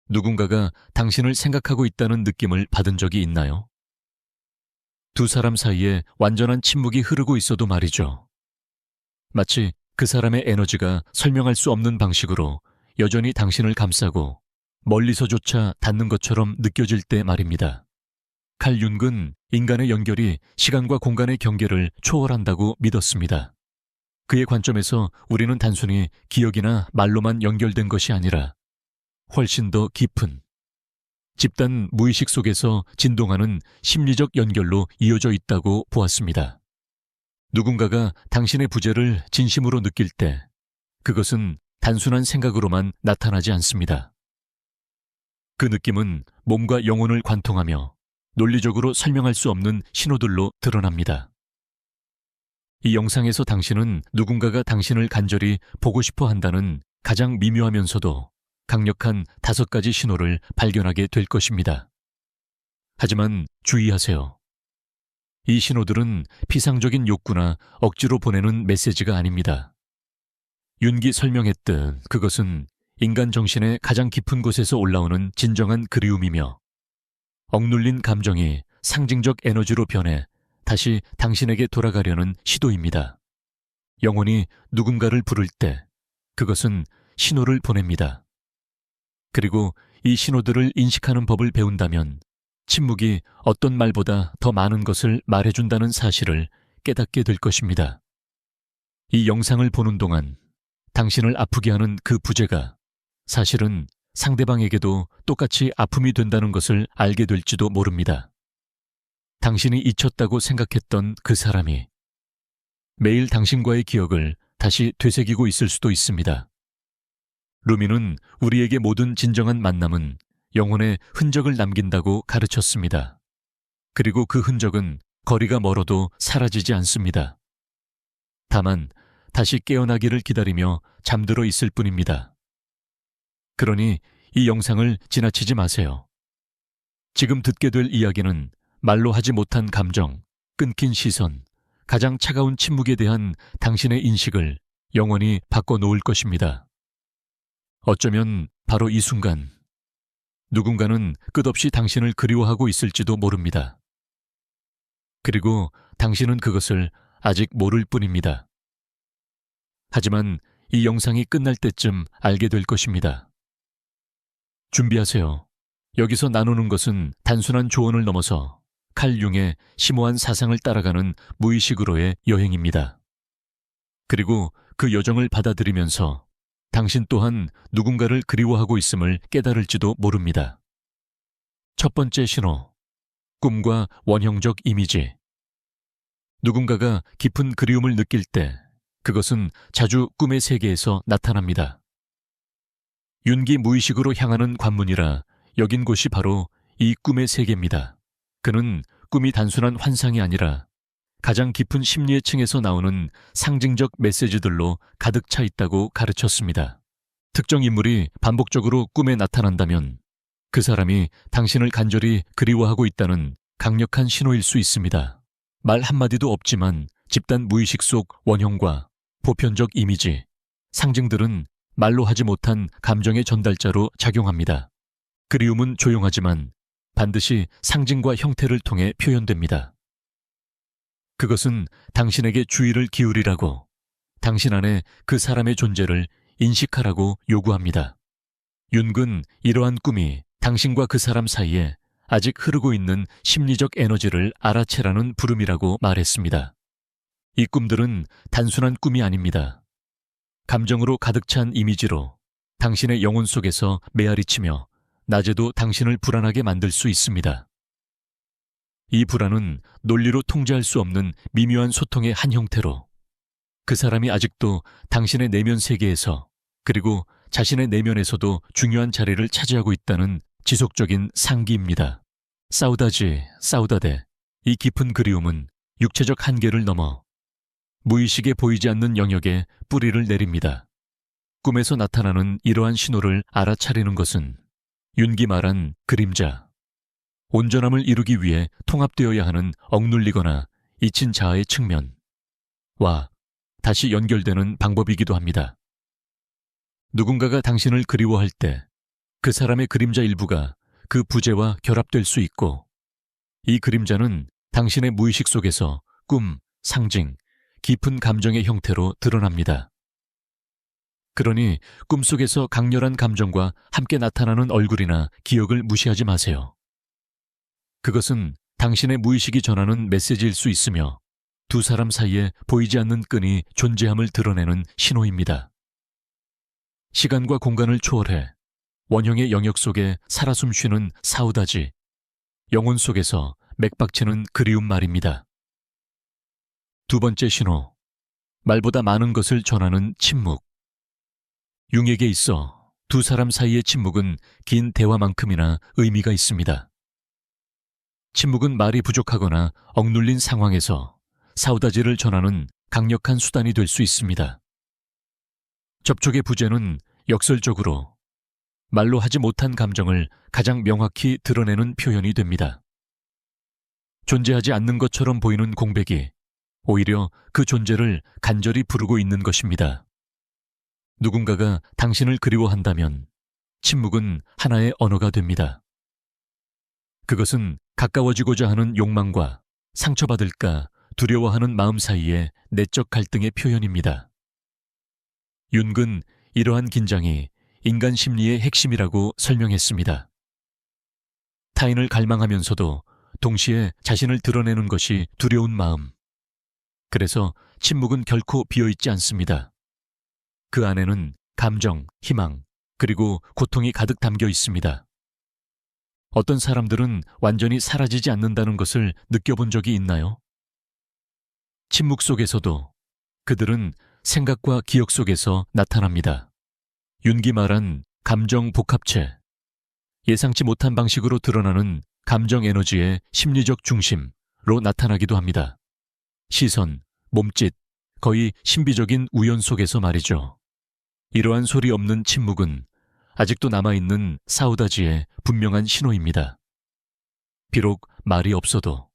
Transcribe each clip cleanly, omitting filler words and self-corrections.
누군가가 당신을 생각하고 있다는 느낌을 받은 적이 있나요? 두 사람 사이에 완전한 침묵이 흐르고 있어도 말이죠. 마치 그 사람의 에너지가 설명할 수 없는 방식으로 여전히 당신을 감싸고 멀리서조차 닿는 것처럼 느껴질 때 말입니다. 칼 융은 인간의 연결이 시간과 공간의 경계를 초월한다고 믿었습니다. 그의 관점에서 우리는 단순히 기억이나 말로만 연결된 것이 아니라 훨씬 더 깊은 집단 무의식 속에서 진동하는 심리적 연결로 이어져 있다고 보았습니다. 누군가가 당신의 부재를 진심으로 느낄 때 그것은 단순한 생각으로만 나타나지 않습니다. 그 느낌은 몸과 영혼을 관통하며 논리적으로 설명할 수 없는 신호들로 드러납니다. 이 영상에서 당신은 누군가가 당신을 간절히 보고 싶어 한다는 가장 미묘하면서도 강력한 5가지 신호를 발견하게 될 것입니다. 하지만 주의하세요. 이 신호들은 피상적인 욕구나 억지로 보내는 메시지가 아닙니다. 윤기 설명했듯 그것은 인간 정신의 가장 깊은 곳에서 올라오는 진정한 그리움이며 억눌린 감정이 상징적 에너지로 변해 다시 당신에게 돌아가려는 시도입니다. 영혼이 누군가를 부를 때 그것은 신호를 보냅니다. 그리고 이 신호들을 인식하는 법을 배운다면 침묵이 어떤 말보다 더 많은 것을 말해준다는 사실을 깨닫게 될 것입니다. 이 영상을 보는 동안 당신을 아프게 하는 그 부재가 사실은 상대방에게도 똑같이 아픔이 된다는 것을 알게 될지도 모릅니다. 당신이 잊혔다고 생각했던 그 사람이 매일 당신과의 기억을 다시 되새기고 있을 수도 있습니다. 루미는 우리에게 모든 진정한 만남은 영혼의 흔적을 남긴다고 가르쳤습니다. 그리고 그 흔적은 거리가 멀어도 사라지지 않습니다. 다만 다시 깨어나기를 기다리며 잠들어 있을 뿐입니다. 그러니 이 영상을 지나치지 마세요. 지금 듣게 될 이야기는 말로 하지 못한 감정, 끊긴 시선, 가장 차가운 침묵에 대한 당신의 인식을 영원히 바꿔놓을 것입니다. 어쩌면 바로 이 순간 누군가는 끝없이 당신을 그리워하고 있을지도 모릅니다. 그리고 당신은 그것을 아직 모를 뿐입니다. 하지만 이 영상이 끝날 때쯤 알게 될 것입니다. 준비하세요. 여기서 나누는 것은 단순한 조언을 넘어서 칼 융의 심오한 사상을 따라가는 무의식으로의 여행입니다. 그리고 그 여정을 받아들이면서 당신 또한 누군가를 그리워하고 있음을 깨달을지도 모릅니다. 첫 번째 신호, 꿈과 원형적 이미지. 누군가가 깊은 그리움을 느낄 때 그것은 자주 꿈의 세계에서 나타납니다. 윤기 무의식으로 향하는 관문이라 여긴 곳이 바로 이 꿈의 세계입니다. 그는 꿈이 단순한 환상이 아니라 가장 깊은 심리의 층에서 나오는 상징적 메시지들로 가득 차 있다고 가르쳤습니다. 특정 인물이 반복적으로 꿈에 나타난다면 그 사람이 당신을 간절히 그리워하고 있다는 강력한 신호일 수 있습니다. 말 한마디도 없지만 집단 무의식 속 원형과 보편적 이미지, 상징들은 말로 하지 못한 감정의 전달자로 작용합니다. 그리움은 조용하지만 반드시 상징과 형태를 통해 표현됩니다. 그것은 당신에게 주의를 기울이라고, 당신 안에 그 사람의 존재를 인식하라고 요구합니다. 윤근 이러한 꿈이 당신과 그 사람 사이에 아직 흐르고 있는 심리적 에너지를 알아채라는 부름이라고 말했습니다. 이 꿈들은 단순한 꿈이 아닙니다. 감정으로 가득 찬 이미지로 당신의 영혼 속에서 메아리치며 낮에도 당신을 불안하게 만들 수 있습니다. 이 불안은 논리로 통제할 수 없는 미묘한 소통의 한 형태로 그 사람이 아직도 당신의 내면 세계에서 그리고 자신의 내면에서도 중요한 자리를 차지하고 있다는 지속적인 상기입니다. 사우다데, 이 깊은 그리움은 육체적 한계를 넘어 무의식에 보이지 않는 영역에 뿌리를 내립니다. 꿈에서 나타나는 이러한 신호를 알아차리는 것은 윤기 말한 그림자, 온전함을 이루기 위해 통합되어야 하는 억눌리거나 잊힌 자아의 측면과 다시 연결되는 방법이기도 합니다. 누군가가 당신을 그리워할 때 그 사람의 그림자 일부가 그 부재와 결합될 수 있고, 이 그림자는 당신의 무의식 속에서 꿈, 상징, 깊은 감정의 형태로 드러납니다. 그러니 꿈속에서 강렬한 감정과 함께 나타나는 얼굴이나 기억을 무시하지 마세요. 그것은 당신의 무의식이 전하는 메시지일 수 있으며 두 사람 사이에 보이지 않는 끈이 존재함을 드러내는 신호입니다. 시간과 공간을 초월해 원형의 영역 속에 살아 숨쉬는 사우다지, 영혼 속에서 맥박치는 그리움 말입니다. 두 번째 신호, 말보다 많은 것을 전하는 침묵. 융에게 있어 두 사람 사이의 침묵은 긴 대화만큼이나 의미가 있습니다. 침묵은 말이 부족하거나 억눌린 상황에서 사우다지를 전하는 강력한 수단이 될 수 있습니다. 접촉의 부재는 역설적으로 말로 하지 못한 감정을 가장 명확히 드러내는 표현이 됩니다. 존재하지 않는 것처럼 보이는 공백이 오히려 그 존재를 간절히 부르고 있는 것입니다. 누군가가 당신을 그리워한다면 침묵은 하나의 언어가 됩니다. 그것은 가까워지고자 하는 욕망과 상처받을까 두려워하는 마음 사이의 내적 갈등의 표현입니다. 윤근 이러한 긴장이 인간 심리의 핵심이라고 설명했습니다. 타인을 갈망하면서도 동시에 자신을 드러내는 것이 두려운 마음. 그래서 침묵은 결코 비어있지 않습니다. 그 안에는 감정, 희망, 그리고 고통이 가득 담겨 있습니다. 어떤 사람들은 완전히 사라지지 않는다는 것을 느껴본 적이 있나요? 침묵 속에서도 그들은 생각과 기억 속에서 나타납니다. 윤기 말한 감정 복합체, 예상치 못한 방식으로 드러나는 감정 에너지의 심리적 중심로 나타나기도 합니다. 시선, 몸짓, 거의 신비적인 우연 속에서 말이죠. 이러한 소리 없는 침묵은 아직도 남아있는 사우다지의 분명한 신호입니다. 비록 말이 없어도.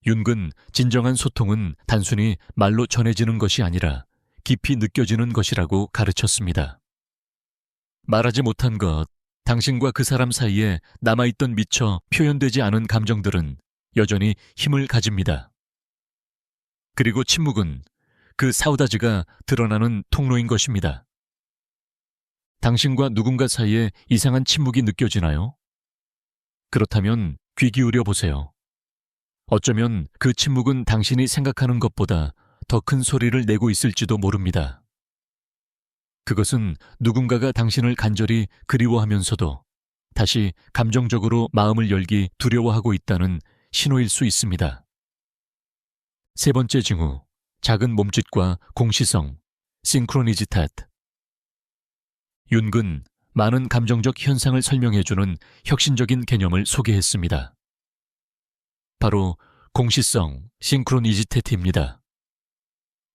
윤근 진정한 소통은 단순히 말로 전해지는 것이 아니라 깊이 느껴지는 것이라고 가르쳤습니다. 말하지 못한 것, 당신과 그 사람 사이에 남아있던 미처 표현되지 않은 감정들은 여전히 힘을 가집니다. 그리고 침묵은 그 사우다지가 드러나는 통로인 것입니다. 당신과 누군가 사이에 이상한 침묵이 느껴지나요? 그렇다면 귀 기울여 보세요. 어쩌면 그 침묵은 당신이 생각하는 것보다 더 큰 소리를 내고 있을지도 모릅니다. 그것은 누군가가 당신을 간절히 그리워하면서도 다시 감정적으로 마음을 열기 두려워하고 있다는 신호일 수 있습니다. 세 번째 징후, 작은 몸짓과 공시성, 싱크로니지타트. 윤근, 많은 감정적 현상을 설명해주는 혁신적인 개념을 소개했습니다. 바로 공시성, 싱크로니지테트입니다.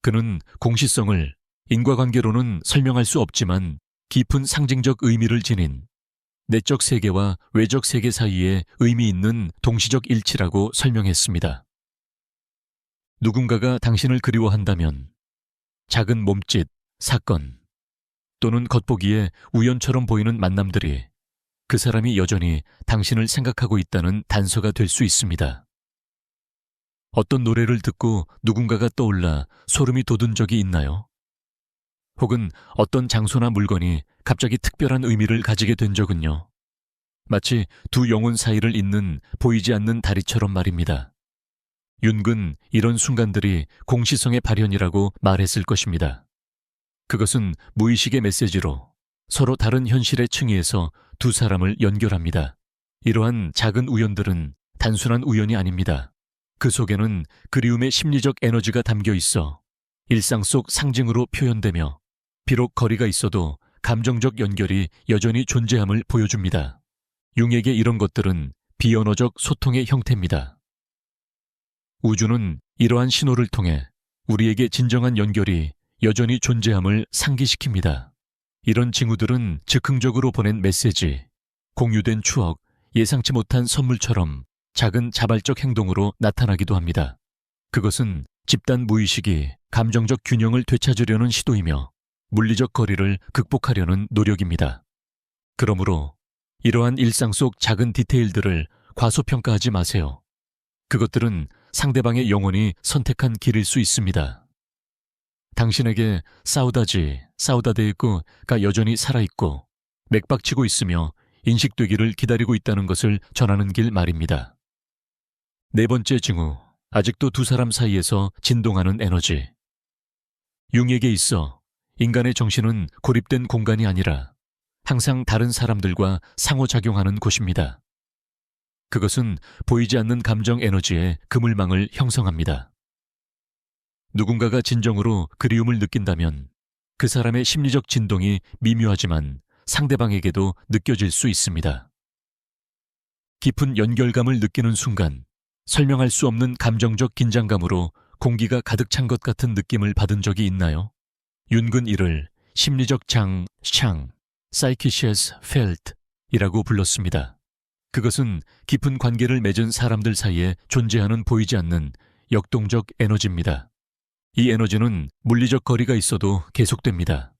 그는 공시성을 인과관계로는 설명할 수 없지만 깊은 상징적 의미를 지닌 내적 세계와 외적 세계 사이에 의미 있는 동시적 일치라고 설명했습니다. 누군가가 당신을 그리워한다면 작은 몸짓, 사건 또는 겉보기에 우연처럼 보이는 만남들이 그 사람이 여전히 당신을 생각하고 있다는 단서가 될 수 있습니다. 어떤 노래를 듣고 누군가가 떠올라 소름이 돋은 적이 있나요? 혹은 어떤 장소나 물건이 갑자기 특별한 의미를 가지게 된 적은요? 마치 두 영혼 사이를 잇는 보이지 않는 다리처럼 말입니다. 윤근 이런 순간들이 공시성의 발현이라고 말했을 것입니다. 그것은 무의식의 메시지로 서로 다른 현실의 층위에서 두 사람을 연결합니다. 이러한 작은 우연들은 단순한 우연이 아닙니다. 그 속에는 그리움의 심리적 에너지가 담겨 있어 일상 속 상징으로 표현되며 비록 거리가 있어도 감정적 연결이 여전히 존재함을 보여줍니다. 융에게 이런 것들은 비언어적 소통의 형태입니다. 우주는 이러한 신호를 통해 우리에게 진정한 연결이 여전히 존재함을 상기시킵니다. 이런 징후들은 즉흥적으로 보낸 메시지, 공유된 추억, 예상치 못한 선물처럼 작은 자발적 행동으로 나타나기도 합니다. 그것은 집단 무의식이 감정적 균형을 되찾으려는 시도이며 물리적 거리를 극복하려는 노력입니다. 그러므로 이러한 일상 속 작은 디테일들을 과소평가하지 마세요. 그것들은 상대방의 영혼이 선택한 길일 수 있습니다. 당신에게 싸우다 데이고가 여전히 살아있고 맥박치고 있으며 인식되기를 기다리고 있다는 것을 전하는 길 말입니다. 네 번째 징후, 아직도 두 사람 사이에서 진동하는 에너지. 융에게 있어 인간의 정신은 고립된 공간이 아니라 항상 다른 사람들과 상호작용하는 곳입니다. 그것은 보이지 않는 감정 에너지의 그물망을 형성합니다. 누군가가 진정으로 그리움을 느낀다면 그 사람의 심리적 진동이 미묘하지만 상대방에게도 느껴질 수 있습니다. 깊은 연결감을 느끼는 순간 설명할 수 없는 감정적 긴장감으로 공기가 가득 찬 것 같은 느낌을 받은 적이 있나요? 윤근 이를 심리적 psychicious felt 이라고 불렀습니다. 그것은 깊은 관계를 맺은 사람들 사이에 존재하는 보이지 않는 역동적 에너지입니다. 이 에너지는 물리적 거리가 있어도 계속됩니다.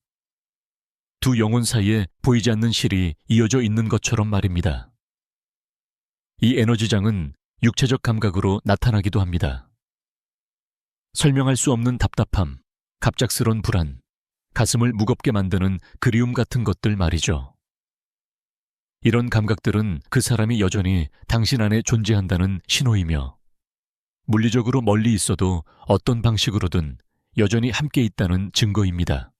두 영혼 사이에 보이지 않는 실이 이어져 있는 것처럼 말입니다. 이 에너지장은 육체적 감각으로 나타나기도 합니다. 설명할 수 없는 답답함, 갑작스런 불안, 가슴을 무겁게 만드는 그리움 같은 것들 말이죠. 이런 감각들은 그 사람이 여전히 당신 안에 존재한다는 신호이며 물리적으로 멀리 있어도 어떤 방식으로든 여전히 함께 있다는 증거입니다.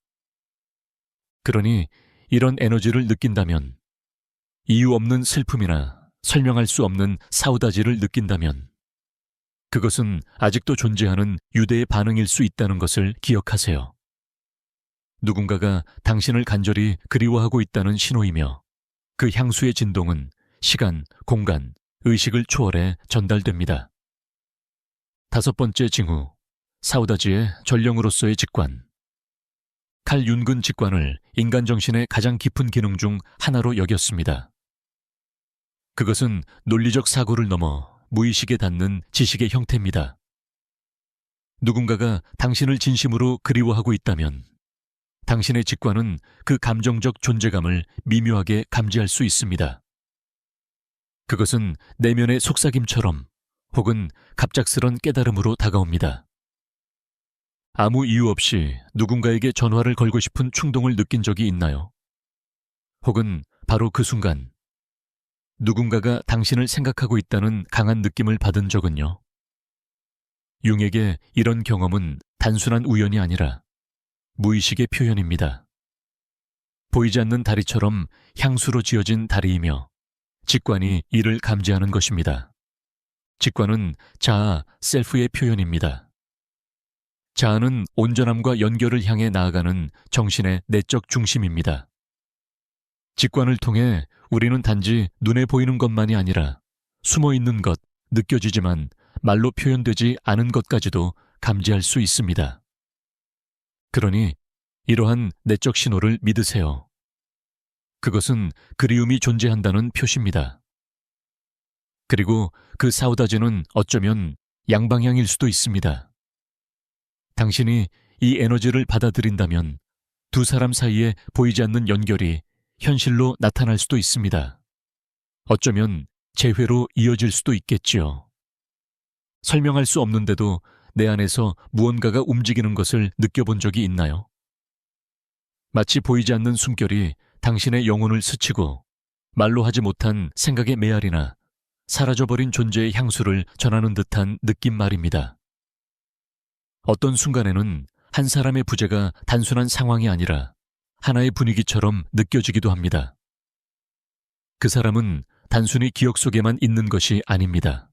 그러니 이런 에너지를 느낀다면, 이유 없는 슬픔이나 설명할 수 없는 사우다지를 느낀다면 그것은 아직도 존재하는 유대의 반응일 수 있다는 것을 기억하세요. 누군가가 당신을 간절히 그리워하고 있다는 신호이며 그 향수의 진동은 시간, 공간, 의식을 초월해 전달됩니다. 다섯 번째 징후, 사우다지의 전령으로서의 직관. 칼 윤근 직관을 인간 정신의 가장 깊은 기능 중 하나로 여겼습니다. 그것은 논리적 사고를 넘어 무의식에 닿는 지식의 형태입니다. 누군가가 당신을 진심으로 그리워하고 있다면 당신의 직관은 그 감정적 존재감을 미묘하게 감지할 수 있습니다. 그것은 내면의 속삭임처럼 혹은 갑작스런 깨달음으로 다가옵니다. 아무 이유 없이 누군가에게 전화를 걸고 싶은 충동을 느낀 적이 있나요? 혹은 바로 그 순간 누군가가 당신을 생각하고 있다는 강한 느낌을 받은 적은요? 융에게 이런 경험은 단순한 우연이 아니라 무의식의 표현입니다. 보이지 않는 다리처럼 향수로 지어진 다리이며 직관이 이를 감지하는 것입니다. 직관은 자아, 셀프의 표현입니다. 자아는 온전함과 연결을 향해 나아가는 정신의 내적 중심입니다. 직관을 통해 우리는 단지 눈에 보이는 것만이 아니라 숨어 있는 것, 느껴지지만 말로 표현되지 않은 것까지도 감지할 수 있습니다. 그러니 이러한 내적 신호를 믿으세요. 그것은 그리움이 존재한다는 표시입니다. 그리고 그 사우다지는 어쩌면 양방향일 수도 있습니다. 당신이 이 에너지를 받아들인다면 두 사람 사이에 보이지 않는 연결이 현실로 나타날 수도 있습니다. 어쩌면 재회로 이어질 수도 있겠지요. 설명할 수 없는데도 내 안에서 무언가가 움직이는 것을 느껴본 적이 있나요? 마치 보이지 않는 숨결이 당신의 영혼을 스치고 말로 하지 못한 생각의 메아리나 사라져버린 존재의 향수를 전하는 듯한 느낌 말입니다. 어떤 순간에는 한 사람의 부재가 단순한 상황이 아니라 하나의 분위기처럼 느껴지기도 합니다. 그 사람은 단순히 기억 속에만 있는 것이 아닙니다.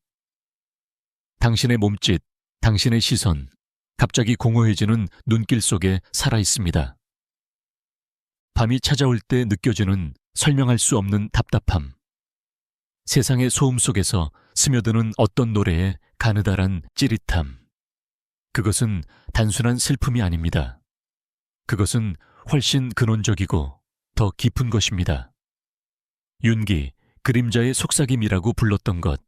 당신의 몸짓, 당신의 시선, 갑자기 공허해지는 눈길 속에 살아있습니다. 밤이 찾아올 때 느껴지는 설명할 수 없는 답답함. 세상의 소음 속에서 스며드는 어떤 노래의 가느다란 찌릿함. 그것은 단순한 슬픔이 아닙니다. 그것은 훨씬 근원적이고 더 깊은 것입니다. 윤기, 그림자의 속삭임이라고 불렀던 것,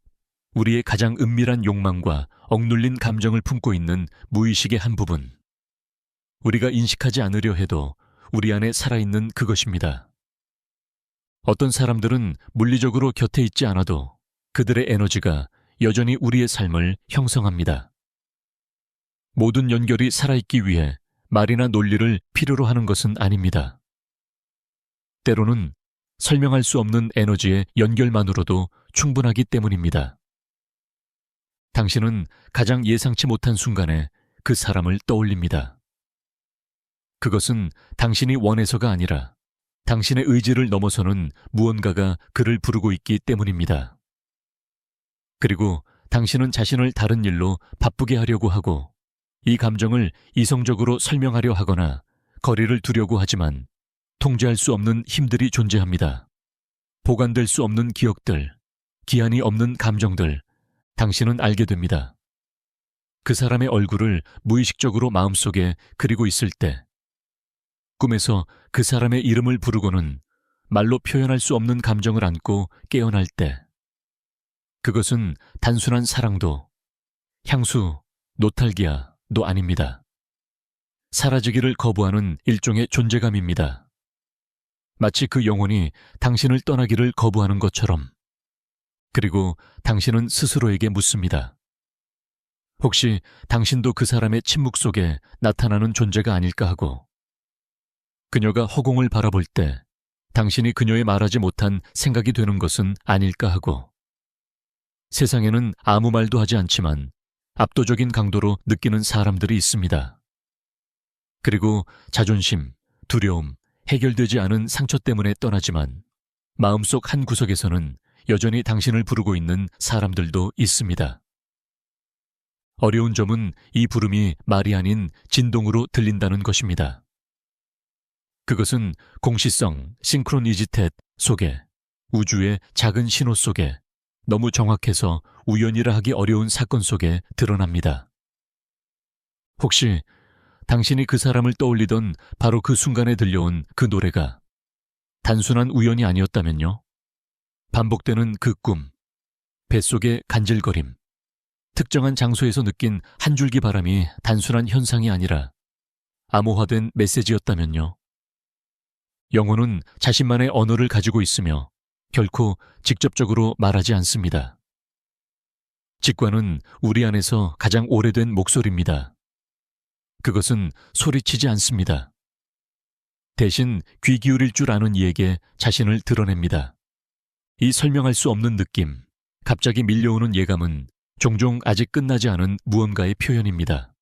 우리의 가장 은밀한 욕망과 억눌린 감정을 품고 있는 무의식의 한 부분. 우리가 인식하지 않으려 해도 우리 안에 살아있는 그것입니다. 어떤 사람들은 물리적으로 곁에 있지 않아도 그들의 에너지가 여전히 우리의 삶을 형성합니다. 모든 연결이 살아있기 위해 말이나 논리를 필요로 하는 것은 아닙니다. 때로는 설명할 수 없는 에너지의 연결만으로도 충분하기 때문입니다. 당신은 가장 예상치 못한 순간에 그 사람을 떠올립니다. 그것은 당신이 원해서가 아니라 당신의 의지를 넘어서는 무언가가 그를 부르고 있기 때문입니다. 그리고 당신은 자신을 다른 일로 바쁘게 하려고 하고 이 감정을 이성적으로 설명하려 하거나 거리를 두려고 하지만 통제할 수 없는 힘들이 존재합니다. 보관될 수 없는 기억들, 기한이 없는 감정들, 당신은 알게 됩니다. 그 사람의 얼굴을 무의식적으로 마음속에 그리고 있을 때, 꿈에서 그 사람의 이름을 부르고는 말로 표현할 수 없는 감정을 안고 깨어날 때, 그것은 단순한 사랑도, 향수, 노탈기아도 아닙니다. 사라지기를 거부하는 일종의 존재감입니다. 마치 그 영혼이 당신을 떠나기를 거부하는 것처럼. 그리고 당신은 스스로에게 묻습니다. 혹시 당신도 그 사람의 침묵 속에 나타나는 존재가 아닐까 하고, 그녀가 허공을 바라볼 때 당신이 그녀의 말하지 못한 생각이 되는 것은 아닐까 하고, 세상에는 아무 말도 하지 않지만 압도적인 강도로 느끼는 사람들이 있습니다. 그리고 자존심, 두려움, 해결되지 않은 상처 때문에 떠나지만 마음속 한 구석에서는 여전히 당신을 부르고 있는 사람들도 있습니다. 어려운 점은 이 부름이 말이 아닌 진동으로 들린다는 것입니다. 그것은 공시성, 싱크로니지텟 속에, 우주의 작은 신호 속에, 너무 정확해서 우연이라 하기 어려운 사건 속에 드러납니다. 혹시 당신이 그 사람을 떠올리던 바로 그 순간에 들려온 그 노래가 단순한 우연이 아니었다면요? 반복되는 그 꿈, 뱃속의 간질거림, 특정한 장소에서 느낀 한 줄기 바람이 단순한 현상이 아니라 암호화된 메시지였다면요? 영혼은 자신만의 언어를 가지고 있으며 결코 직접적으로 말하지 않습니다. 직관은 우리 안에서 가장 오래된 목소리입니다. 그것은 소리치지 않습니다. 대신 귀 기울일 줄 아는 이에게 자신을 드러냅니다. 이 설명할 수 없는 느낌, 갑자기 밀려오는 예감은 종종 아직 끝나지 않은 무언가의 표현입니다.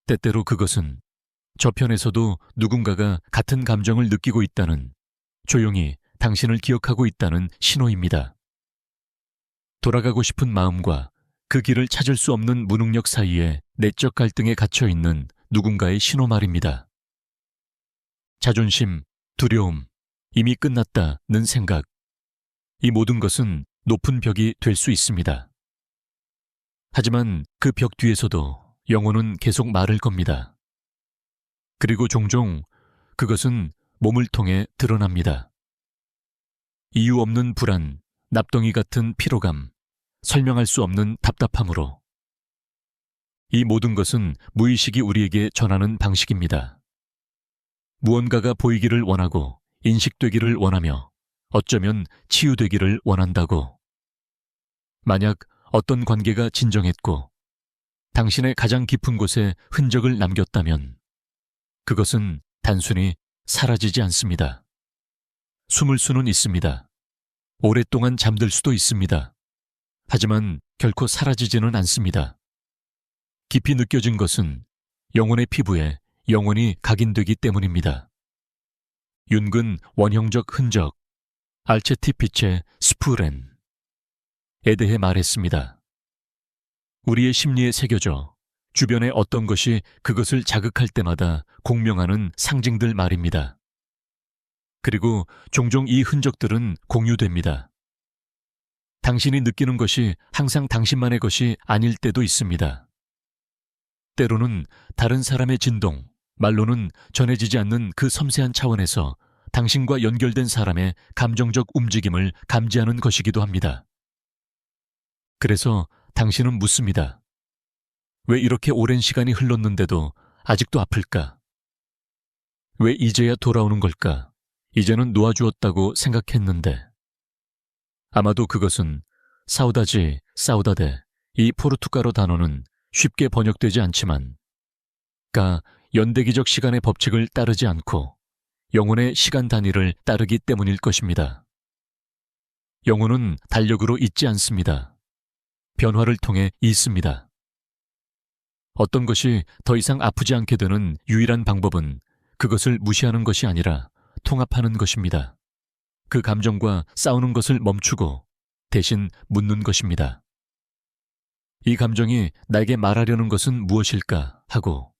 때때로 그것은 저편에서도 누군가가 같은 감정을 느끼고 있다는, 조용히 당신을 기억하고 있다는 신호입니다. 돌아가고 싶은 마음과 그 길을 찾을 수 없는 무능력 사이에 내적 갈등에 갇혀 있는 누군가의 신호 말입니다. 자존심, 두려움, 이미 끝났다는 생각, 이 모든 것은 높은 벽이 될 수 있습니다. 하지만 그 벽 뒤에서도 영혼은 계속 말을 겁니다. 그리고 종종 그것은 몸을 통해 드러납니다. 이유 없는 불안, 납덩이 같은 피로감, 설명할 수 없는 답답함으로. 이 모든 것은 무의식이 우리에게 전하는 방식입니다. 무언가가 보이기를 원하고 인식되기를 원하며 어쩌면 치유되기를 원한다고. 만약 어떤 관계가 진정했고 당신의 가장 깊은 곳에 흔적을 남겼다면 그것은 단순히 사라지지 않습니다. 숨을 수는 있습니다. 오랫동안 잠들 수도 있습니다. 하지만 결코 사라지지는 않습니다. 깊이 느껴진 것은 영혼의 피부에 영원히 각인되기 때문입니다. 윤근 원형적 흔적, 알체티피체 스푸렌에 대해 말했습니다. 우리의 심리에 새겨져 주변의 어떤 것이 그것을 자극할 때마다 공명하는 상징들 말입니다. 그리고 종종 이 흔적들은 공유됩니다. 당신이 느끼는 것이 항상 당신만의 것이 아닐 때도 있습니다. 때로는 다른 사람의 진동, 말로는 전해지지 않는 그 섬세한 차원에서 당신과 연결된 사람의 감정적 움직임을 감지하는 것이기도 합니다. 그래서 당신은 묻습니다. 왜 이렇게 오랜 시간이 흘렀는데도 아직도 아플까? 왜 이제야 돌아오는 걸까? 이제는 놓아주었다고 생각했는데 아마도 그것은 사우다지, 사우다데 이 포르투갈어 단어는 쉽게 번역되지 않지만 연대기적 시간의 법칙을 따르지 않고 영혼의 시간 단위를 따르기 때문일 것입니다. 영혼은 달력으로 있지 않습니다. 변화를 통해 있습니다. 어떤 것이 더 이상 아프지 않게 되는 유일한 방법은 그것을 무시하는 것이 아니라 통합하는 것입니다. 그 감정과 싸우는 것을 멈추고 대신 묻는 것입니다. 이 감정이 나에게 말하려는 것은 무엇일까 하고,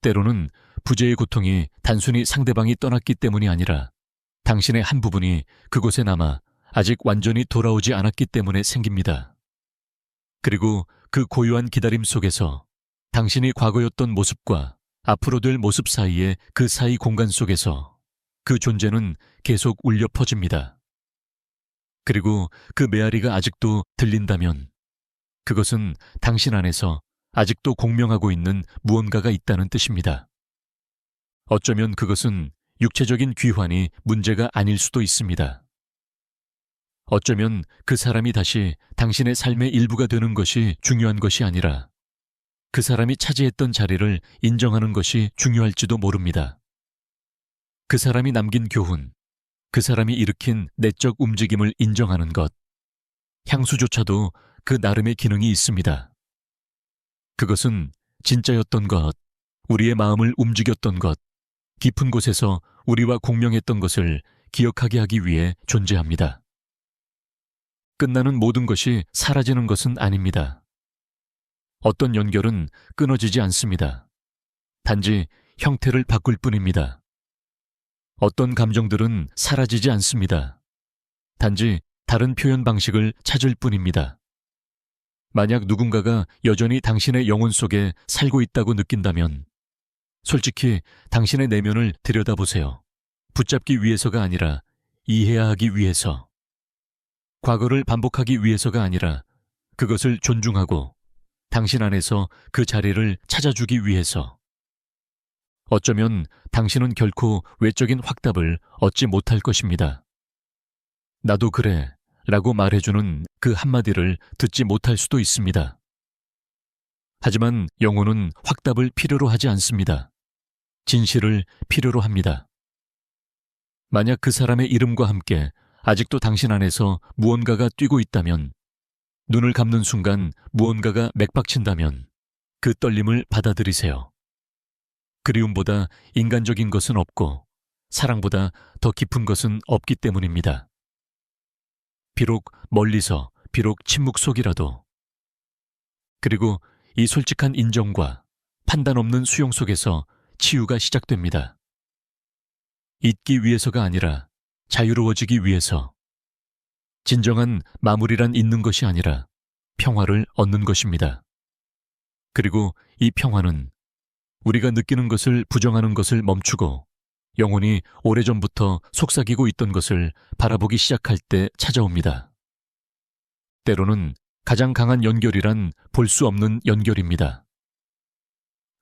때로는 부재의 고통이 단순히 상대방이 떠났기 때문이 아니라 당신의 한 부분이 그곳에 남아 아직 완전히 돌아오지 않았기 때문에 생깁니다. 그리고 그 고요한 기다림 속에서 당신이 과거였던 모습과 앞으로 될 모습 사이의 그 사이 공간 속에서 그 존재는 계속 울려 퍼집니다. 그리고 그 메아리가 아직도 들린다면 그것은 당신 안에서 아직도 공명하고 있는 무언가가 있다는 뜻입니다. 어쩌면 그것은 육체적인 귀환이 문제가 아닐 수도 있습니다. 어쩌면 그 사람이 다시 당신의 삶의 일부가 되는 것이 중요한 것이 아니라 그 사람이 차지했던 자리를 인정하는 것이 중요할지도 모릅니다. 그 사람이 남긴 교훈, 그 사람이 일으킨 내적 움직임을 인정하는 것, 향수조차도 그 나름의 기능이 있습니다. 그것은 진짜였던 것, 우리의 마음을 움직였던 것, 깊은 곳에서 우리와 공명했던 것을 기억하게 하기 위해 존재합니다. 끝나는 모든 것이 사라지는 것은 아닙니다. 어떤 연결은 끊어지지 않습니다. 단지 형태를 바꿀 뿐입니다. 어떤 감정들은 사라지지 않습니다. 단지 다른 표현 방식을 찾을 뿐입니다. 만약 누군가가 여전히 당신의 영혼 속에 살고 있다고 느낀다면 솔직히 당신의 내면을 들여다보세요. 붙잡기 위해서가 아니라 이해해야 하기 위해서. 과거를 반복하기 위해서가 아니라 그것을 존중하고 당신 안에서 그 자리를 찾아주기 위해서. 어쩌면 당신은 결코 외적인 확답을 얻지 못할 것입니다. 나도 그래 라고 말해주는 그 한마디를 듣지 못할 수도 있습니다. 하지만 영혼은 확답을 필요로 하지 않습니다. 진실을 필요로 합니다. 만약 그 사람의 이름과 함께 아직도 당신 안에서 무언가가 뛰고 있다면, 눈을 감는 순간 무언가가 맥박친다면 그 떨림을 받아들이세요. 그리움보다 인간적인 것은 없고 사랑보다 더 깊은 것은 없기 때문입니다. 비록 멀리서, 비록 침묵 속이라도. 그리고 이 솔직한 인정과 판단 없는 수용 속에서 치유가 시작됩니다. 잊기 위해서가 아니라 자유로워지기 위해서. 진정한 마무리란 있는 것이 아니라 평화를 얻는 것입니다. 그리고 이 평화는 우리가 느끼는 것을 부정하는 것을 멈추고 영혼이 오래전부터 속삭이고 있던 것을 바라보기 시작할 때 찾아옵니다. 때로는 가장 강한 연결이란 볼 수 없는 연결입니다.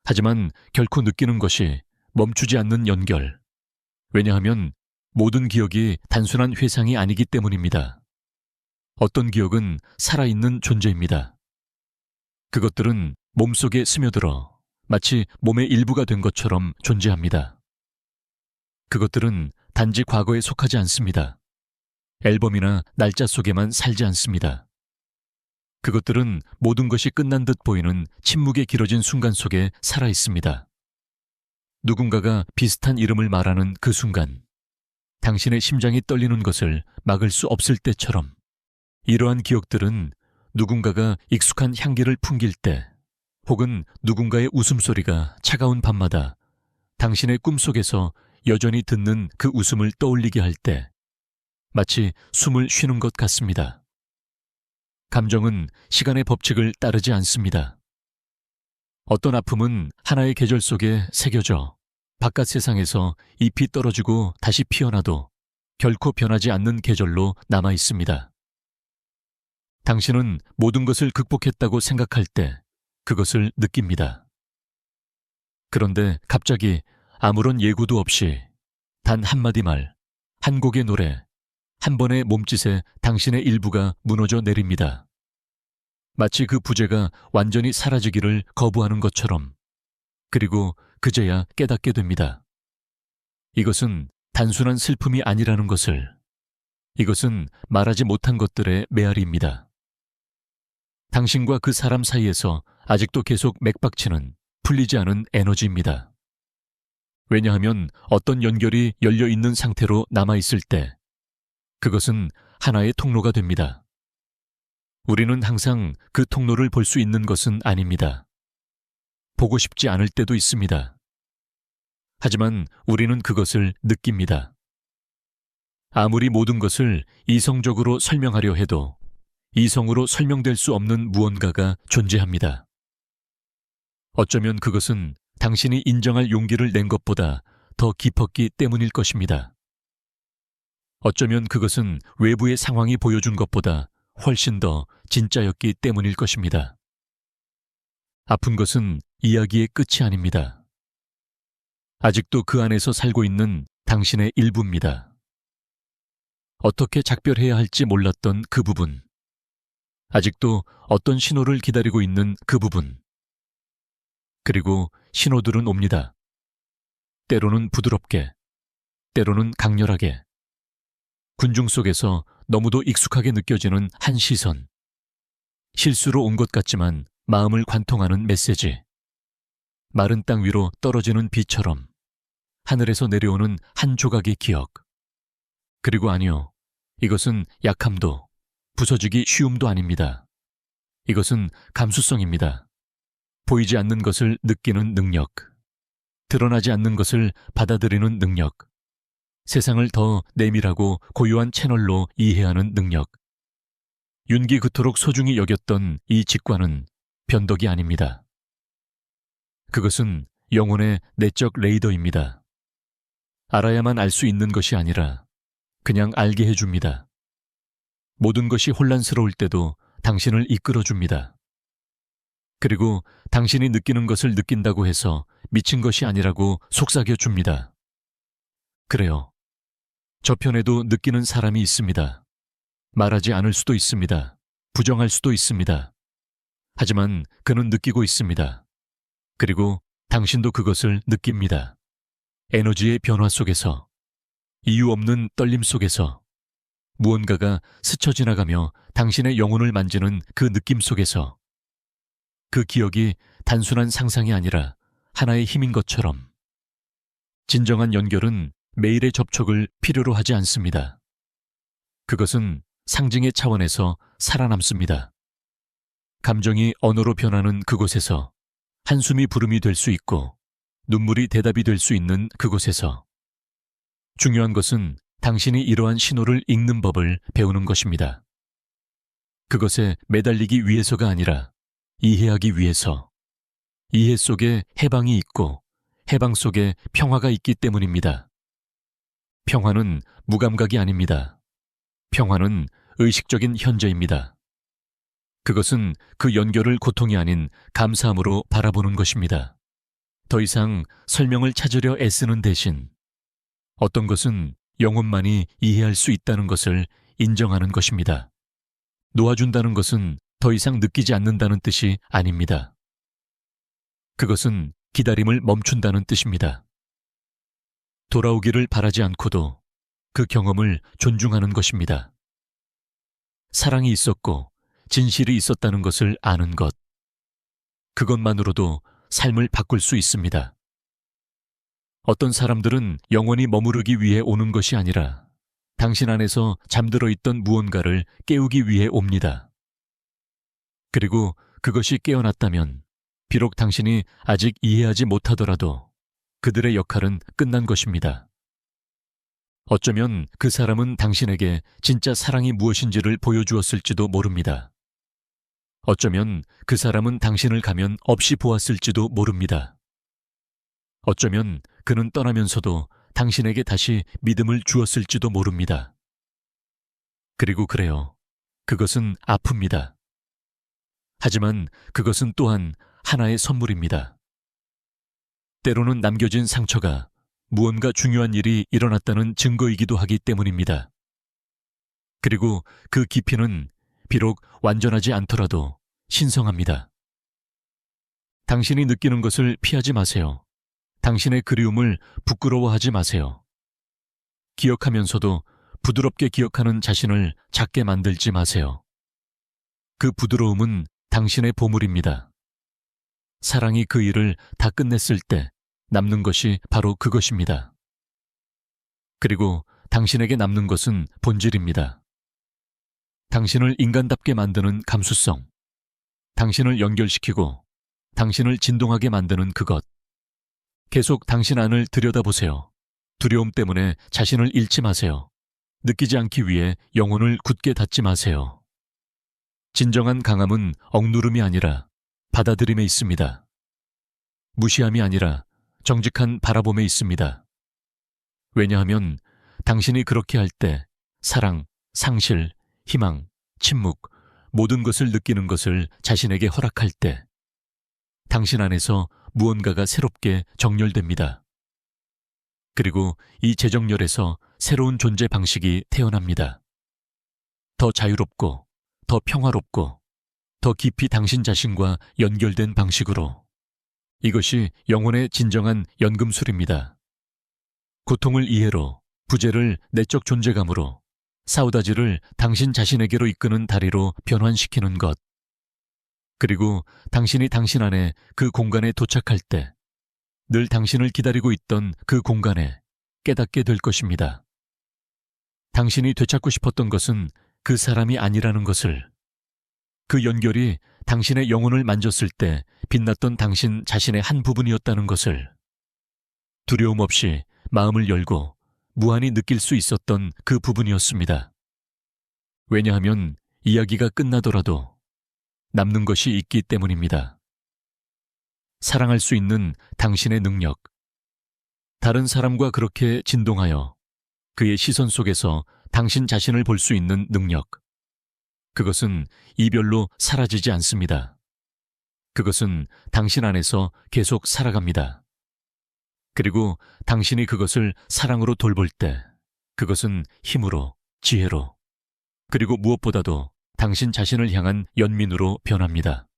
하지만 결코 느끼는 것이 멈추지 않는 연결. 왜냐하면 모든 기억이 단순한 회상이 아니기 때문입니다. 어떤 기억은 살아있는 존재입니다. 그것들은 몸속에 스며들어 마치 몸의 일부가 된 것처럼 존재합니다. 그것들은 단지 과거에 속하지 않습니다. 앨범이나 날짜 속에만 살지 않습니다. 그것들은 모든 것이 끝난 듯 보이는 침묵의 길어진 순간 속에 살아 있습니다. 누군가가 비슷한 이름을 말하는 그 순간, 당신의 심장이 떨리는 것을 막을 수 없을 때처럼 이러한 기억들은 누군가가 익숙한 향기를 풍길 때, 혹은 누군가의 웃음소리가 차가운 밤마다 당신의 꿈속에서 여전히 듣는 그 웃음을 떠올리게 할 때 마치 숨을 쉬는 것 같습니다. 감정은 시간의 법칙을 따르지 않습니다. 어떤 아픔은 하나의 계절 속에 새겨져 바깥 세상에서 잎이 떨어지고 다시 피어나도 결코 변하지 않는 계절로 남아 있습니다. 당신은 모든 것을 극복했다고 생각할 때 그것을 느낍니다. 그런데 갑자기 아무런 예고도 없이 단 한마디 말, 한 곡의 노래, 한 번의 몸짓에 당신의 일부가 무너져 내립니다. 마치 그 부재가 완전히 사라지기를 거부하는 것처럼. 그리고 그제야 깨닫게 됩니다. 이것은 단순한 슬픔이 아니라는 것을. 이것은 말하지 못한 것들의 메아리입니다. 당신과 그 사람 사이에서 아직도 계속 맥박치는 풀리지 않은 에너지입니다. 왜냐하면 어떤 연결이 열려 있는 상태로 남아있을 때 그것은 하나의 통로가 됩니다. 우리는 항상 그 통로를 볼 수 있는 것은 아닙니다. 보고 싶지 않을 때도 있습니다. 하지만 우리는 그것을 느낍니다. 아무리 모든 것을 이성적으로 설명하려 해도 이성으로 설명될 수 없는 무언가가 존재합니다. 어쩌면 그것은 당신이 인정할 용기를 낸 것보다 더 깊었기 때문일 것입니다. 어쩌면 그것은 외부의 상황이 보여준 것보다 훨씬 더 진짜였기 때문일 것입니다. 아픈 것은 이야기의 끝이 아닙니다. 아직도 그 안에서 살고 있는 당신의 일부입니다. 어떻게 작별해야 할지 몰랐던 그 부분. 아직도 어떤 신호를 기다리고 있는 그 부분. 그리고 신호들은 옵니다. 때로는 부드럽게, 때로는 강렬하게. 군중 속에서 너무도 익숙하게 느껴지는 한 시선. 실수로 온 것 같지만 마음을 관통하는 메시지. 마른 땅 위로 떨어지는 비처럼 하늘에서 내려오는 한 조각의 기억. 그리고 아니요, 이것은 약함도 부서지기 쉬움도 아닙니다. 이것은 감수성입니다. 보이지 않는 것을 느끼는 능력, 드러나지 않는 것을 받아들이는 능력, 세상을 더 내밀하고 고요한 채널로 이해하는 능력. 윤기 그토록 소중히 여겼던 이 직관은 변덕이 아닙니다. 그것은 영혼의 내적 레이더입니다. 알아야만 알 수 있는 것이 아니라 그냥 알게 해줍니다. 모든 것이 혼란스러울 때도 당신을 이끌어줍니다. 그리고 당신이 느끼는 것을 느낀다고 해서 미친 것이 아니라고 속삭여줍니다. 그래요. 저편에도 느끼는 사람이 있습니다. 말하지 않을 수도 있습니다. 부정할 수도 있습니다. 하지만 그는 느끼고 있습니다. 그리고 당신도 그것을 느낍니다. 에너지의 변화 속에서, 이유 없는 떨림 속에서, 무언가가 스쳐 지나가며 당신의 영혼을 만지는 그 느낌 속에서, 그 기억이 단순한 상상이 아니라 하나의 힘인 것처럼. 진정한 연결은 매일의 접촉을 필요로 하지 않습니다. 그것은 상징의 차원에서 살아남습니다. 감정이 언어로 변하는 그곳에서, 한숨이 부름이 될 수 있고 눈물이 대답이 될 수 있는 그곳에서. 중요한 것은 당신이 이러한 신호를 읽는 법을 배우는 것입니다. 그것에 매달리기 위해서가 아니라 이해하기 위해서. 이해 속에 해방이 있고 해방 속에 평화가 있기 때문입니다. 평화는 무감각이 아닙니다. 평화는 의식적인 현재입니다. 그것은 그 연결을 고통이 아닌 감사함으로 바라보는 것입니다. 더 이상 설명을 찾으려 애쓰는 대신 어떤 것은 영혼만이 이해할 수 있다는 것을 인정하는 것입니다. 놓아준다는 것은 더 이상 느끼지 않는다는 뜻이 아닙니다. 그것은 기다림을 멈춘다는 뜻입니다. 돌아오기를 바라지 않고도 그 경험을 존중하는 것입니다. 사랑이 있었고 진실이 있었다는 것을 아는 것. 그것만으로도 삶을 바꿀 수 있습니다. 어떤 사람들은 영원히 머무르기 위해 오는 것이 아니라 당신 안에서 잠들어 있던 무언가를 깨우기 위해 옵니다. 그리고 그것이 깨어났다면 비록 당신이 아직 이해하지 못하더라도 그들의 역할은 끝난 것입니다. 어쩌면 그 사람은 당신에게 진짜 사랑이 무엇인지를 보여주었을지도 모릅니다. 어쩌면 그 사람은 당신을 가면 없이 보았을지도 모릅니다. 어쩌면 그는 떠나면서도 당신에게 다시 믿음을 주었을지도 모릅니다. 그리고 그래요. 그것은 아픕니다. 하지만 그것은 또한 하나의 선물입니다. 때로는 남겨진 상처가 무언가 중요한 일이 일어났다는 증거이기도 하기 때문입니다. 그리고 그 깊이는 비록 완전하지 않더라도 신성합니다. 당신이 느끼는 것을 피하지 마세요. 당신의 그리움을 부끄러워하지 마세요. 기억하면서도 부드럽게 기억하는 자신을 작게 만들지 마세요. 그 부드러움은 당신의 보물입니다. 사랑이 그 일을 다 끝냈을 때 남는 것이 바로 그것입니다. 그리고 당신에게 남는 것은 본질입니다. 당신을 인간답게 만드는 감수성, 당신을 연결시키고 당신을 진동하게 만드는 그것. 계속 당신 안을 들여다보세요. 두려움 때문에 자신을 잃지 마세요. 느끼지 않기 위해 영혼을 굳게 닫지 마세요. 진정한 강함은 억누름이 아니라 받아들임에 있습니다. 무시함이 아니라 정직한 바라봄에 있습니다. 왜냐하면 당신이 그렇게 할 때 사랑, 상실, 희망, 침묵, 모든 것을 느끼는 것을 자신에게 허락할 때 당신 안에서 무언가가 새롭게 정렬됩니다. 그리고 이 재정렬에서 새로운 존재 방식이 태어납니다. 더 자유롭고, 더 평화롭고, 더 깊이 당신 자신과 연결된 방식으로. 이것이 영혼의 진정한 연금술입니다. 고통을 이해로, 부재를 내적 존재감으로, 사우다지를 당신 자신에게로 이끄는 다리로 변환시키는 것. 그리고 당신이 당신 안에 그 공간에 도착할 때 늘 당신을 기다리고 있던 그 공간에 깨닫게 될 것입니다. 당신이 되찾고 싶었던 것은 그 사람이 아니라는 것을, 그 연결이 당신의 영혼을 만졌을 때 빛났던 당신 자신의 한 부분이었다는 것을, 두려움 없이 마음을 열고 무한히 느낄 수 있었던 그 부분이었습니다. 왜냐하면 이야기가 끝나더라도 남는 것이 있기 때문입니다. 사랑할 수 있는 당신의 능력, 다른 사람과 그렇게 진동하여 그의 시선 속에서 당신 자신을 볼 수 있는 능력, 그것은 이별로 사라지지 않습니다. 그것은 당신 안에서 계속 살아갑니다. 그리고 당신이 그것을 사랑으로 돌볼 때 그것은 힘으로, 지혜로, 그리고 무엇보다도 당신 자신을 향한 연민으로 변합니다.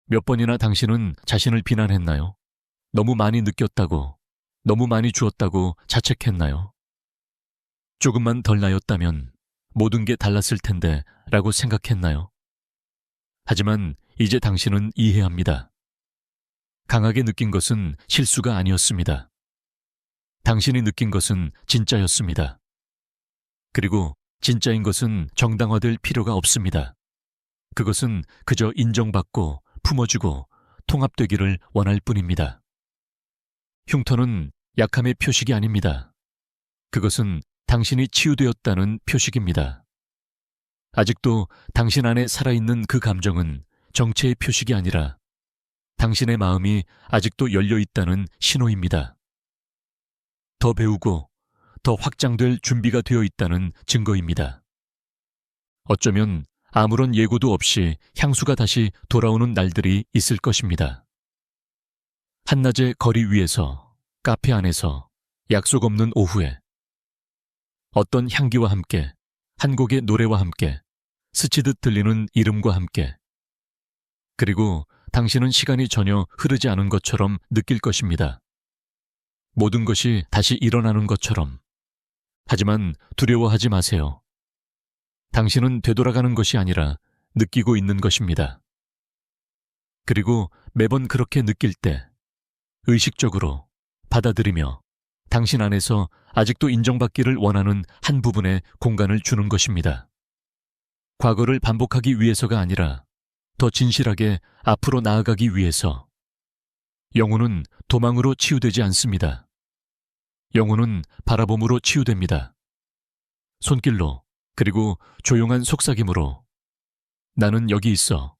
몇 번이나 당신은 자신을 비난했나요? 너무 많이 느꼈다고, 너무 많이 주었다고 자책했나요? 조금만 덜 나였다면 모든 게 달랐을 텐데 라고 생각했나요? 하지만 이제 당신은 이해합니다. 강하게 느낀 것은 실수가 아니었습니다. 당신이 느낀 것은 진짜였습니다. 그리고 진짜인 것은 정당화될 필요가 없습니다. 그것은 그저 인정받고 품어주고 통합되기를 원할 뿐입니다. 흉터는 약함의 표식이 아닙니다. 그것은 당신이 치유되었다는 표식입니다. 아직도 당신 안에 살아있는 그 감정은 정체의 표식이 아니라 당신의 마음이 아직도 열려있다는 신호입니다. 더 배우고 더 확장될 준비가 되어 있다는 증거입니다. 어쩌면 아무런 예고도 없이 향수가 다시 돌아오는 날들이 있을 것입니다. 한낮의 거리 위에서, 카페 안에서, 약속 없는 오후에 어떤 향기와 함께, 한 곡의 노래와 함께, 스치듯 들리는 이름과 함께, 그리고 당신은 시간이 전혀 흐르지 않은 것처럼 느낄 것입니다. 모든 것이 다시 일어나는 것처럼. 하지만 두려워하지 마세요. 당신은 되돌아가는 것이 아니라 느끼고 있는 것입니다. 그리고 매번 그렇게 느낄 때 의식적으로 받아들이며 당신 안에서 아직도 인정받기를 원하는 한 부분의 공간을 주는 것입니다. 과거를 반복하기 위해서가 아니라 더 진실하게 앞으로 나아가기 위해서. 영혼은 도망으로 치유되지 않습니다. 영혼은 바라봄으로 치유됩니다. 손길로, 그리고 조용한 속삭임으로 나는 여기 있어.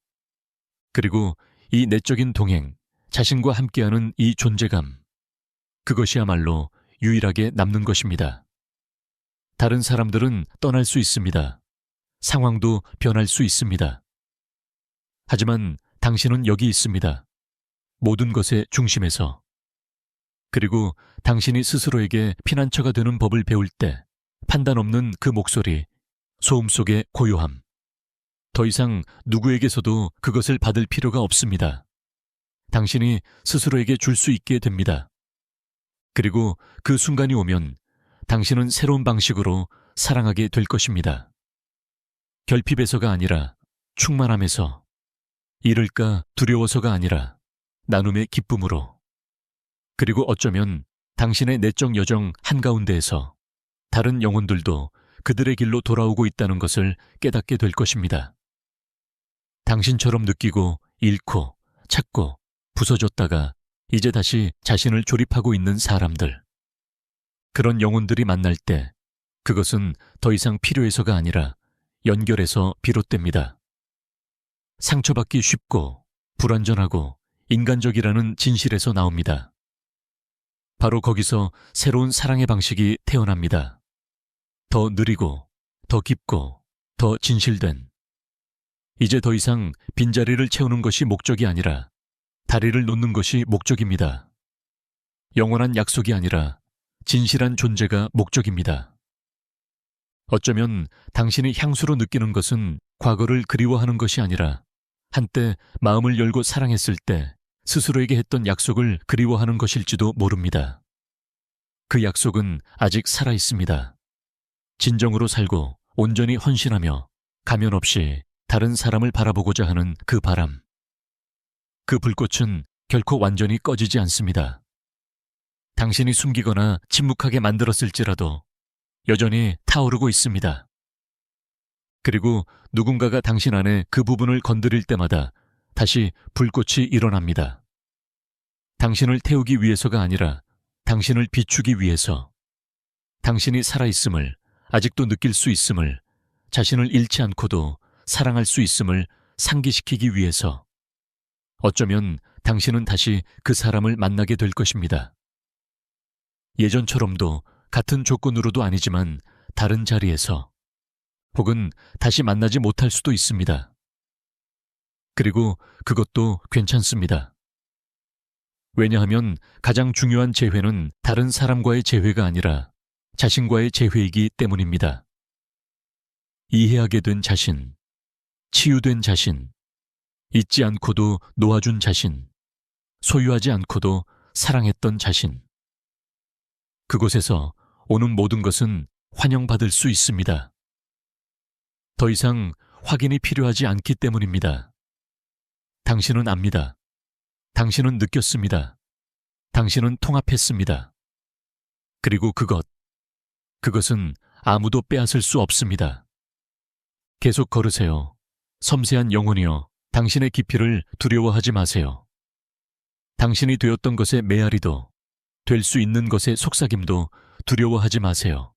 그리고 이 내적인 동행, 자신과 함께하는 이 존재감, 그것이야말로 유일하게 남는 것입니다. 다른 사람들은 떠날 수 있습니다. 상황도 변할 수 있습니다. 하지만 당신은 여기 있습니다. 모든 것의 중심에서. 그리고 당신이 스스로에게 피난처가 되는 법을 배울 때 판단 없는 그 목소리, 소음 속의 고요함. 더 이상 누구에게서도 그것을 받을 필요가 없습니다. 당신이 스스로에게 줄 수 있게 됩니다. 그리고 그 순간이 오면 당신은 새로운 방식으로 사랑하게 될 것입니다. 결핍에서가 아니라 충만함에서, 잃을까 두려워서가 아니라 나눔의 기쁨으로, 그리고 어쩌면 당신의 내적 여정 한가운데에서 다른 영혼들도 그들의 길로 돌아오고 있다는 것을 깨닫게 될 것입니다. 당신처럼 느끼고 잃고 찾고 부서졌다가 이제 다시 자신을 조립하고 있는 사람들. 그런 영혼들이 만날 때 그것은 더 이상 필요해서가 아니라 연결해서 비롯됩니다. 상처받기 쉽고 불완전하고 인간적이라는 진실에서 나옵니다. 바로 거기서 새로운 사랑의 방식이 태어납니다. 더 느리고, 더 깊고, 더 진실된. 이제 더 이상 빈자리를 채우는 것이 목적이 아니라 다리를 놓는 것이 목적입니다. 영원한 약속이 아니라 진실한 존재가 목적입니다. 어쩌면 당신이 향수로 느끼는 것은 과거를 그리워하는 것이 아니라 한때 마음을 열고 사랑했을 때 스스로에게 했던 약속을 그리워하는 것일지도 모릅니다. 그 약속은 아직 살아 있습니다. 진정으로 살고 온전히 헌신하며 가면 없이 다른 사람을 바라보고자 하는 그 바람. 그 불꽃은 결코 완전히 꺼지지 않습니다. 당신이 숨기거나 침묵하게 만들었을지라도 여전히 타오르고 있습니다. 그리고 누군가가 당신 안에 그 부분을 건드릴 때마다 다시 불꽃이 일어납니다. 당신을 태우기 위해서가 아니라 당신을 비추기 위해서, 당신이 살아있음을, 아직도 느낄 수 있음을, 자신을 잃지 않고도 사랑할 수 있음을 상기시키기 위해서. 어쩌면 당신은 다시 그 사람을 만나게 될 것입니다. 예전처럼도 같은 조건으로도 아니지만 다른 자리에서, 혹은 다시 만나지 못할 수도 있습니다. 그리고 그것도 괜찮습니다. 왜냐하면 가장 중요한 재회는 다른 사람과의 재회가 아니라 자신과의 재회이기 때문입니다. 이해하게 된 자신, 치유된 자신, 잊지 않고도 놓아준 자신, 소유하지 않고도 사랑했던 자신. 그곳에서 오는 모든 것은 환영받을 수 있습니다. 더 이상 확인이 필요하지 않기 때문입니다. 당신은 압니다. 당신은 느꼈습니다. 당신은 통합했습니다. 그리고 그것은 아무도 빼앗을 수 없습니다. 계속 걸으세요. 섬세한 영혼이여, 당신의 깊이를 두려워하지 마세요. 당신이 되었던 것의 메아리도, 될 수 있는 것의 속삭임도 두려워하지 마세요.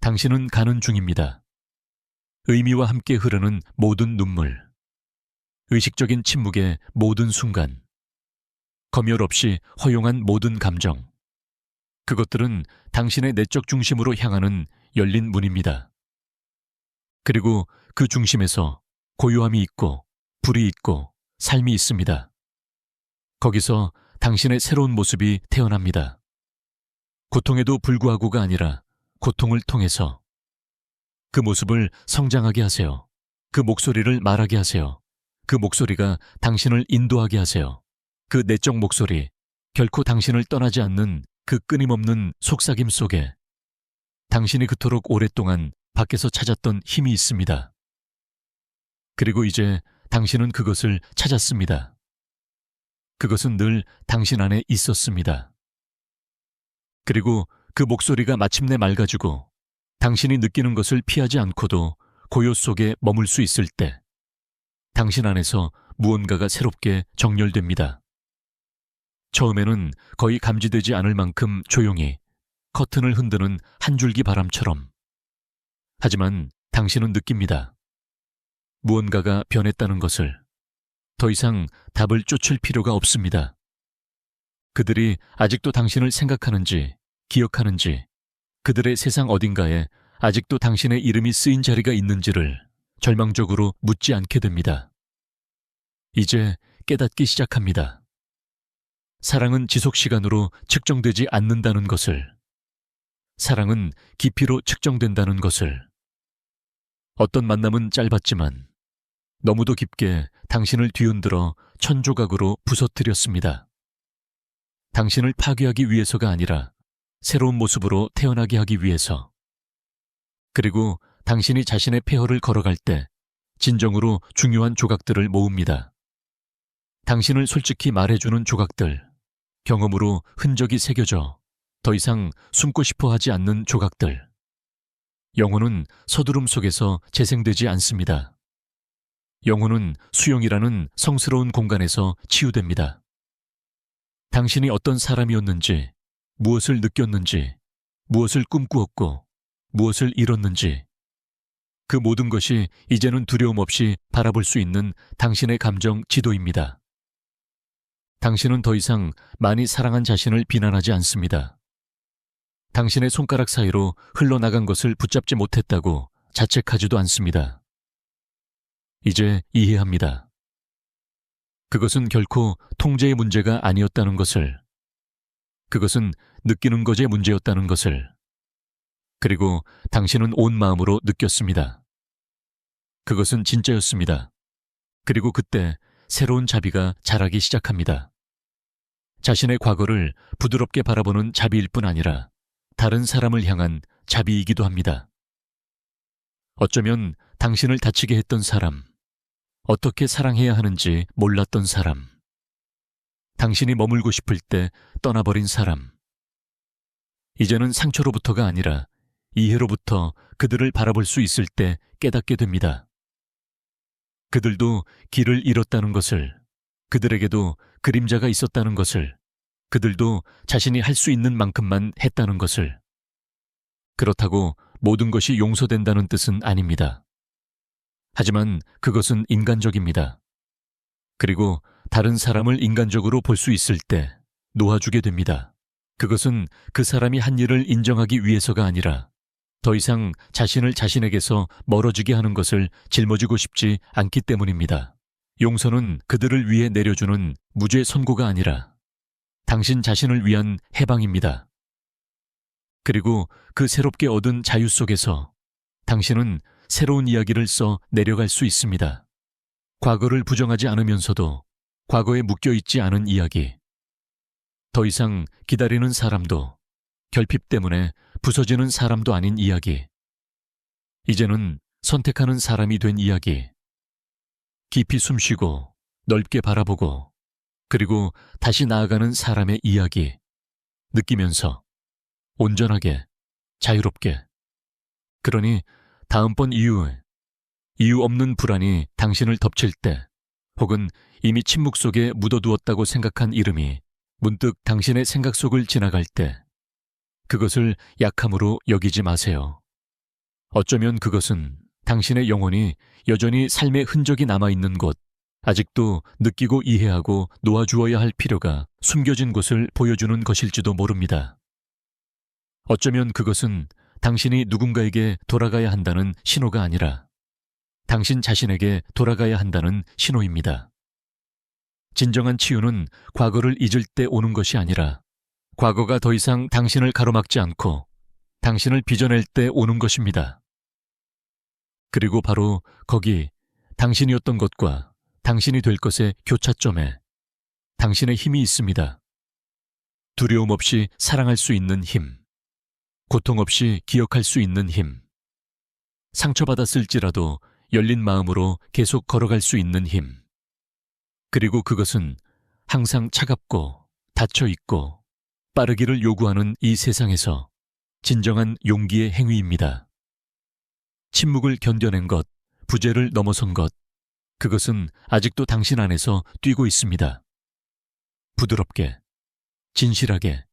당신은 가는 중입니다. 의미와 함께 흐르는 모든 눈물, 의식적인 침묵의 모든 순간, 검열 없이 허용한 모든 감정, 그것들은 당신의 내적 중심으로 향하는 열린 문입니다. 그리고 그 중심에서 고요함이 있고 불이 있고 삶이 있습니다. 거기서 당신의 새로운 모습이 태어납니다. 고통에도 불구하고가 아니라 고통을 통해서. 그 모습을 성장하게 하세요. 그 목소리를 말하게 하세요. 그 목소리가 당신을 인도하게 하세요. 그 내적 목소리, 결코 당신을 떠나지 않는 그 끊임없는 속삭임 속에 당신이 그토록 오랫동안 밖에서 찾았던 힘이 있습니다. 그리고 이제 당신은 그것을 찾았습니다. 그것은 늘 당신 안에 있었습니다. 그리고 그 목소리가 마침내 맑아지고 당신이 느끼는 것을 피하지 않고도 고요 속에 머물 수 있을 때 당신 안에서 무언가가 새롭게 정렬됩니다. 처음에는 거의 감지되지 않을 만큼 조용히 커튼을 흔드는 한 줄기 바람처럼. 하지만 당신은 느낍니다. 무언가가 변했다는 것을. 더 이상 답을 쫓을 필요가 없습니다. 그들이 아직도 당신을 생각하는지, 기억하는지, 그들의 세상 어딘가에 아직도 당신의 이름이 쓰인 자리가 있는지를 절망적으로 묻지 않게 됩니다. 이제 깨닫기 시작합니다. 사랑은 지속 시간으로 측정되지 않는다는 것을, 사랑은 깊이로 측정된다는 것을, 어떤 만남은 짧았지만 너무도 깊게 당신을 뒤흔들어 천조각으로 부서뜨렸습니다. 당신을 파괴하기 위해서가 아니라 새로운 모습으로 태어나게 하기 위해서. 그리고 당신이 자신의 폐허를 걸어갈 때 진정으로 중요한 조각들을 모읍니다. 당신을 솔직히 말해주는 조각들, 경험으로 흔적이 새겨져 더 이상 숨고 싶어 하지 않는 조각들. 영혼은 서두름 속에서 재생되지 않습니다. 영혼은 수용이라는 성스러운 공간에서 치유됩니다. 당신이 어떤 사람이었는지, 무엇을 느꼈는지, 무엇을 꿈꾸었고, 무엇을 잃었는지, 그 모든 것이 이제는 두려움 없이 바라볼 수 있는 당신의 감정 지도입니다. 당신은 더 이상 많이 사랑한 자신을 비난하지 않습니다. 당신의 손가락 사이로 흘러나간 것을 붙잡지 못했다고 자책하지도 않습니다. 이제 이해합니다. 그것은 결코 통제의 문제가 아니었다는 것을, 그것은 느끼는 것의 문제였다는 것을, 그리고 당신은 온 마음으로 느꼈습니다. 그것은 진짜였습니다. 그리고 그때 새로운 자비가 자라기 시작합니다. 자신의 과거를 부드럽게 바라보는 자비일 뿐 아니라 다른 사람을 향한 자비이기도 합니다. 어쩌면 당신을 다치게 했던 사람, 어떻게 사랑해야 하는지 몰랐던 사람, 당신이 머물고 싶을 때 떠나버린 사람, 이제는 상처로부터가 아니라 이해로부터 그들을 바라볼 수 있을 때 깨닫게 됩니다. 그들도 길을 잃었다는 것을, 그들에게도 그림자가 있었다는 것을, 그들도 자신이 할 수 있는 만큼만 했다는 것을. 그렇다고 모든 것이 용서된다는 뜻은 아닙니다. 하지만 그것은 인간적입니다. 그리고 다른 사람을 인간적으로 볼 수 있을 때 놓아주게 됩니다. 그것은 그 사람이 한 일을 인정하기 위해서가 아니라 더 이상 자신을 자신에게서 멀어지게 하는 것을 짊어지고 싶지 않기 때문입니다. 용서는 그들을 위해 내려주는 무죄 선고가 아니라 당신 자신을 위한 해방입니다. 그리고 그 새롭게 얻은 자유 속에서 당신은 새로운 이야기를 써 내려갈 수 있습니다. 과거를 부정하지 않으면서도 과거에 묶여있지 않은 이야기. 더 이상 기다리는 사람도 결핍 때문에 부서지는 사람도 아닌 이야기. 이제는 선택하는 사람이 된 이야기. 깊이 숨쉬고 넓게 바라보고 그리고 다시 나아가는 사람의 이야기. 느끼면서 온전하게 자유롭게. 그러니 다음번 이유 없는 불안이 당신을 덮칠 때 혹은 이미 침묵 속에 묻어두었다고 생각한 이름이 문득 당신의 생각 속을 지나갈 때 그것을 약함으로 여기지 마세요. 어쩌면 그것은 당신의 영혼이 여전히 삶의 흔적이 남아있는 곳, 아직도 느끼고 이해하고 놓아주어야 할 필요가 숨겨진 곳을 보여주는 것일지도 모릅니다. 어쩌면 그것은 당신이 누군가에게 돌아가야 한다는 신호가 아니라 당신 자신에게 돌아가야 한다는 신호입니다. 진정한 치유는 과거를 잊을 때 오는 것이 아니라 과거가 더 이상 당신을 가로막지 않고 당신을 빚어낼 때 오는 것입니다. 그리고 바로 거기 당신이었던 것과 당신이 될 것의 교차점에 당신의 힘이 있습니다. 두려움 없이 사랑할 수 있는 힘, 고통 없이 기억할 수 있는 힘, 상처받았을지라도 열린 마음으로 계속 걸어갈 수 있는 힘. 그리고 그것은 항상 차갑고 닫혀있고 빠르기를 요구하는 이 세상에서 진정한 용기의 행위입니다. 침묵을 견뎌낸 것, 부재를 넘어선 것, 그것은 아직도 당신 안에서 뛰고 있습니다. 부드럽게, 진실하게,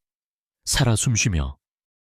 살아 숨쉬며